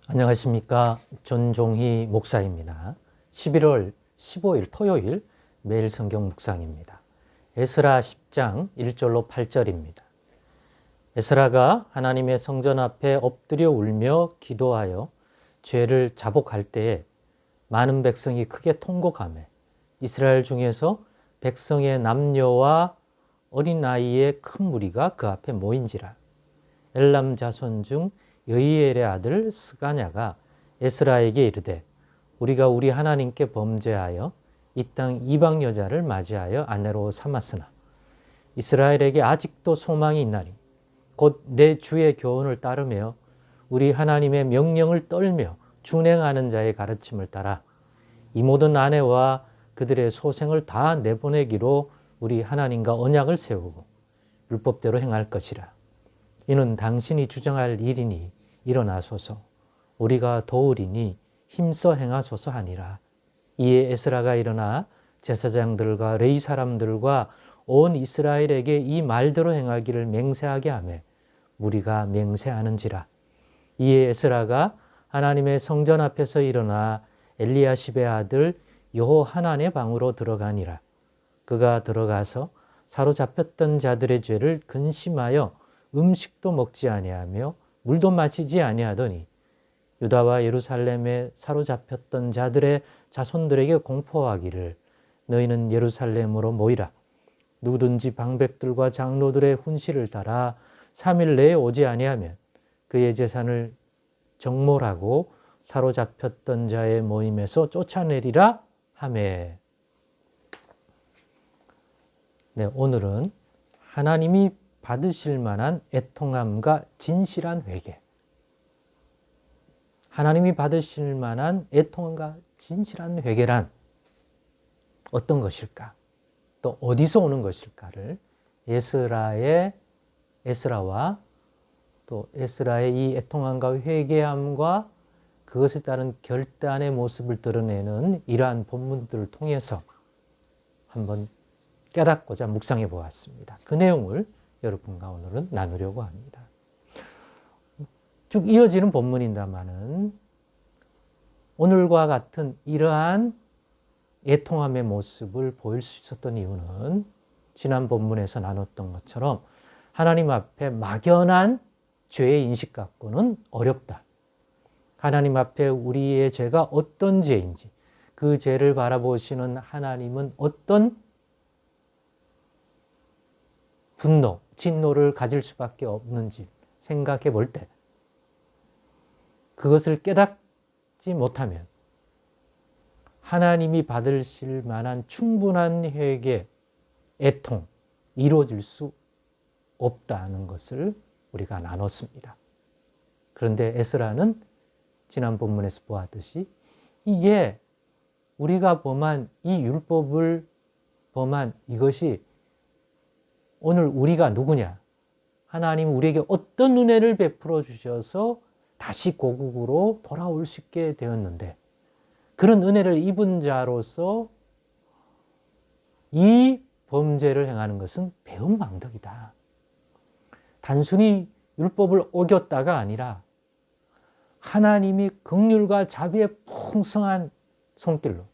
안녕하십니까. 전종희 목사입니다. 11월 15일 토요일 매일 성경 묵상입니다. 에스라 10장 1절로 8절입니다. 에스라가 하나님의 성전 앞에 엎드려 울며 기도하여 죄를 자복할 때에 많은 백성이 크게 통곡하며 이스라엘 중에서 백성의 남녀와 어린아이의 큰 무리가 그 앞에 모인지라. 엘람 자손 중 여이엘의 아들 스가냐가 에스라에게 이르되 우리가 우리 하나님께 범죄하여 이 땅 이방 여자를 맞이하여 아내로 삼았으나 이스라엘에게 아직도 소망이 있나니 곧 내 주의 교훈을 따르며 우리 하나님의 명령을 떨며 준행하는 자의 가르침을 따라 이 모든 아내와 그들의 소생을 다 내보내기로 우리 하나님과 언약을 세우고 율법대로 행할 것이라. 이는 당신이 주장할 일이니 일어나소서 우리가 도우리니 힘써 행하소서 하니라. 이에 에스라가 일어나 제사장들과 레위 사람들과 온 이스라엘에게 이 말대로 행하기를 맹세하게 하며 무리가 맹세하는지라. 이에 에스라가 하나님의 성전 앞에서 일어나 엘리야십의 아들 여호하난의 방으로 들어가니라. 그가 들어가서 사로잡혔던 자들의 죄를 근심하여 음식도 먹지 아니하며 물도 마시지 아니하더니 유다와 예루살렘에 사로잡혔던 자들의 자손들에게 공포하기를 너희는 예루살렘으로 모이라. 누구든지 방백들과 장로들의 훈시를 따라 3일 내에 오지 아니하면 그의 재산을 정몰하고 사로잡혔던 자의 모임에서 쫓아내리라 하매. 네, 오늘은 하나님이 받으실 만한 애통함과 진실한 회개. 하나님이 받으실 만한 애통함과 진실한 회개란 어떤 것일까? 또 어디서 오는 것일까를 에스라와 또 에스라의 이 애통함과 회개함과 그것에 따른 결단의 모습을 드러내는 이러한 본문들을 통해서 한번 깨닫고자 묵상해 보았습니다. 그 내용을 여러분과 오늘은 나누려고 합니다. 쭉 이어지는 본문입니다마는 오늘과 같은 이러한 애통함의 모습을 보일 수 있었던 이유는 지난 본문에서 나눴던 것처럼 하나님 앞에 막연한 죄의 인식 갖고는 어렵다. 하나님 앞에 우리의 죄가 어떤 죄인지 그 죄를 바라보시는 하나님은 어떤 분노, 진노를 가질 수밖에 없는지 생각해 볼 때 그것을 깨닫지 못하면 하나님이 받으실 만한 충분한 회개, 애통 이루어질 수 없다는 것을 우리가 나눴습니다. 그런데 에스라는 지난 본문에서 보았듯이 이게 우리가 범한 이 율법을 범한 이것이 오늘 우리가 누구냐? 하나님 우리에게 어떤 은혜를 베풀어 주셔서 다시 고국으로 돌아올 수 있게 되었는데 그런 은혜를 입은 자로서 이 범죄를 행하는 것은 배은망덕이다. 단순히 율법을 어겼다가 아니라 하나님이 긍휼과 자비의 풍성한 손길로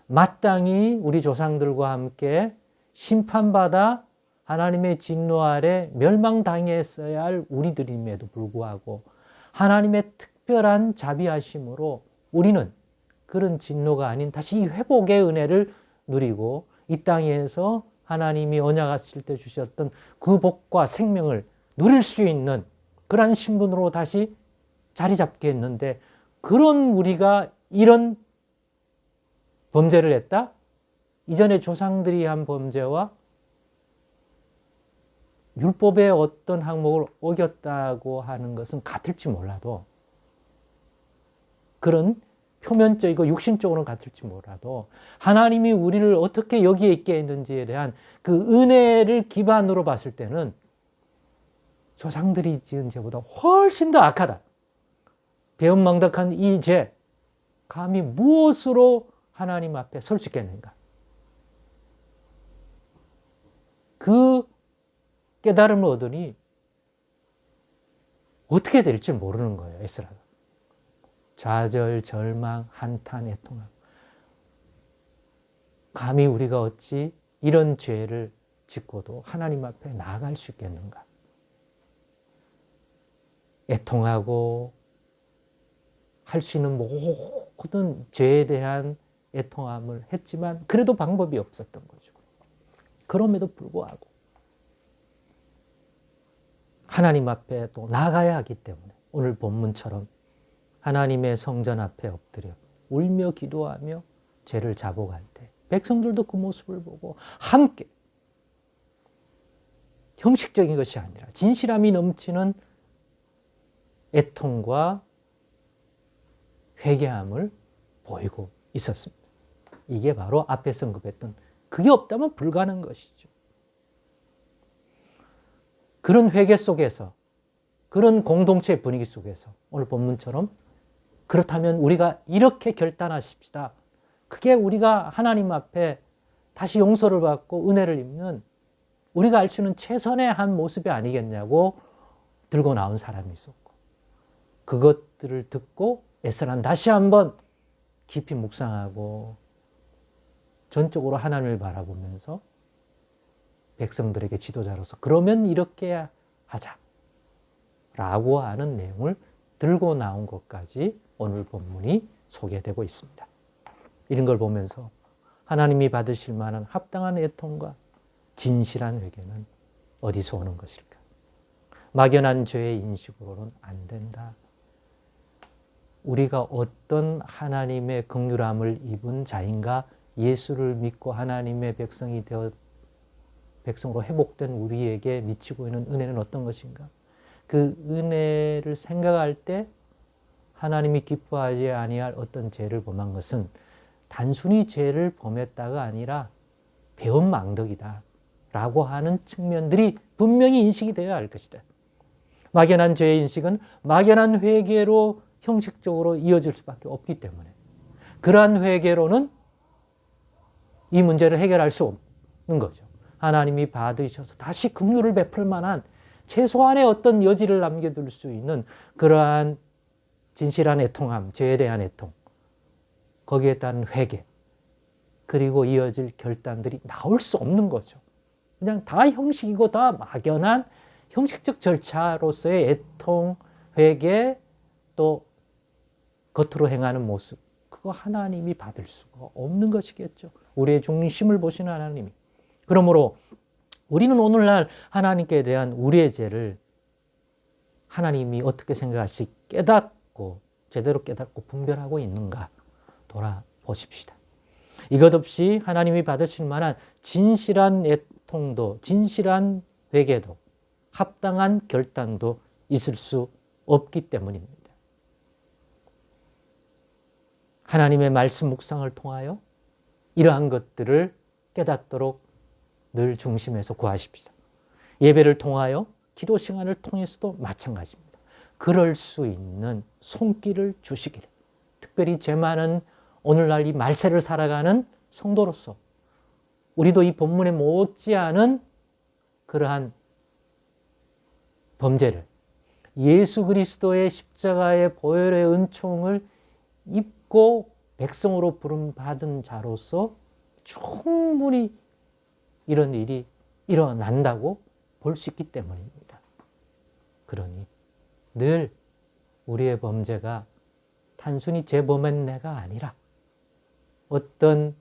마땅히 우리 조상들과 함께 심판받아 하나님의 진노 아래 멸망당했어야 할 우리들임에도 불구하고 하나님의 특별한 자비하심으로 우리는 그런 진노가 아닌 다시 회복의 은혜를 누리고 이 땅에서 하나님이 언약하실 때 주셨던 그 복과 생명을 누릴 수 있는 그러한 신분으로 다시 자리 잡게 했는데 그런 우리가 이런 범죄를 했다? 이전에 조상들이 한 범죄와 율법의 어떤 항목을 어겼다고 하는 것은 같을지 몰라도 그런 표면적이고 육신적으로는 같을지 몰라도 하나님이 우리를 어떻게 여기에 있게 했는지에 대한 그 은혜를 기반으로 봤을 때는 조상들이 지은 죄보다 훨씬 더 악하다. 배은망덕한 이 죄, 감히 무엇으로 하나님 앞에 설 수 있겠는가? 그 깨달음을 얻으니 어떻게 될지 모르는 거예요, 에스라가. 좌절, 절망, 한탄, 애통함. 감히 우리가 어찌 이런 죄를 짓고도 하나님 앞에 나아갈 수 있겠는가? 애통하고 할 수 있는 모든 죄에 대한 애통함을 했지만 그래도 방법이 없었던 거죠. 그럼에도 불구하고 하나님 앞에 또 나가야 하기 때문에 오늘 본문처럼 하나님의 성전 앞에 엎드려 울며 기도하며 죄를 자복할 때 백성들도 그 모습을 보고 함께 형식적인 것이 아니라 진실함이 넘치는 애통과 회개함을 보이고 있었습니다. 이게 바로 앞에 언급했던 그게 없다면 불가능한 것이죠. 그런 회개 속에서 그런 공동체 분위기 속에서 오늘 본문처럼 그렇다면 우리가 이렇게 결단하십시다. 그게 우리가 하나님 앞에 다시 용서를 받고 은혜를 입는 우리가 알 수 있는 최선의 한 모습이 아니겠냐고 들고 나온 사람이 있었고 그것들을 듣고 에스라는 다시 한번 깊이 묵상하고 전적으로 하나님을 바라보면서 백성들에게 지도자로서 그러면 이렇게 하자라고 하는 내용을 들고 나온 것까지 오늘 본문이 소개되고 있습니다. 이런 걸 보면서 하나님이 받으실 만한 합당한 애통과 진실한 회개는 어디서 오는 것일까? 막연한 죄의 인식으로는 안 된다. 우리가 어떤 하나님의 긍휼함을 입은 자인가 예수를 믿고 하나님의 백성이 되어 백성으로 회복된 우리에게 미치고 있는 은혜는 어떤 것인가? 그 은혜를 생각할 때 하나님이 기뻐하지 아니할 어떤 죄를 범한 것은 단순히 죄를 범했다가 아니라 배은망덕이다 라고 하는 측면들이 분명히 인식이 되어야 할 것이다. 막연한 죄의 인식은 막연한 회개로 형식적으로 이어질 수밖에 없기 때문에 그러한 회개로는 이 문제를 해결할 수 없는 거죠. 하나님이 받으셔서 다시 긍휼을 베풀 만한 최소한의 어떤 여지를 남겨둘 수 있는 그러한 진실한 애통함, 죄에 대한 애통, 거기에 따른 회개, 그리고 이어질 결단들이 나올 수 없는 거죠. 그냥 다 형식이고 다 막연한 형식적 절차로서의 애통, 회개, 또 겉으로 행하는 모습, 그거 하나님이 받을 수가 없는 것이겠죠. 우리의 중심을 보시는 하나님이. 그러므로 우리는 오늘날 하나님께 대한 우리의 죄를 하나님이 어떻게 생각할지 깨닫고 제대로 깨닫고 분별하고 있는가 돌아보십시다. 이것 없이 하나님이 받으실 만한 진실한 애통도 진실한 회개도 합당한 결단도 있을 수 없기 때문입니다. 하나님의 말씀 묵상을 통하여 이러한 것들을 깨닫도록 늘 중심에서 구하십시다. 예배를 통하여 기도 시간을 통해서도 마찬가지입니다. 그럴 수 있는 손길을 주시기를. 특별히 죄 많은 오늘날 이 말세를 살아가는 성도로서 우리도 이 본문에 못지않은 그러한 범죄를 예수 그리스도의 십자가의 보혈의 은총을 입고 백성으로 부름받은 자로서 충분히 이런 일이 일어난다고 볼 수 있기 때문입니다. 그러니 늘 우리의 범죄가 단순히 죄범한 내가 아니라 어떤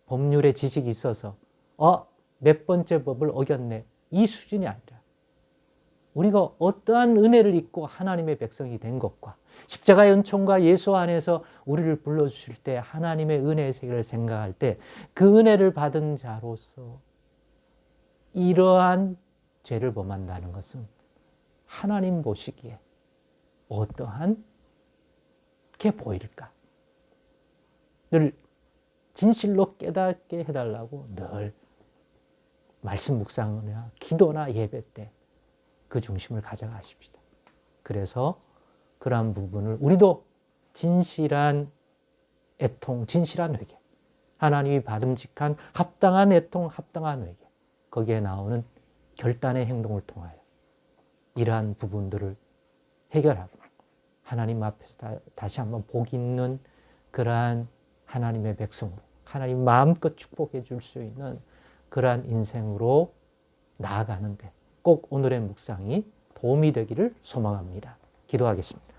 법률의 지식이 있어서 몇 번째 법을 어겼네 이 수준이 아니라 우리가 어떠한 은혜를 입고 하나님의 백성이 된 것과 십자가의 은총과 예수 안에서 우리를 불러주실 때 하나님의 은혜의 세계를 생각할 때 그 은혜를 받은 자로서 이러한 죄를 범한다는 것은 하나님 보시기에 어떠한 게 보일까? 늘 진실로 깨닫게 해달라고 늘 말씀 묵상이나 기도나 예배 때 그 중심을 가져가십시다. 그래서 그러한 부분을 우리도 진실한 애통, 진실한 회개, 하나님이 받음직한 합당한 애통, 합당한 회개, 거기에 나오는 결단의 행동을 통하여 이러한 부분들을 해결하고 하나님 앞에서 다시 한번 복 있는 그러한 하나님의 백성으로 하나님 마음껏 축복해 줄 수 있는 그러한 인생으로 나아가는데 꼭 오늘의 묵상이 도움이 되기를 소망합니다. 기도하겠습니다.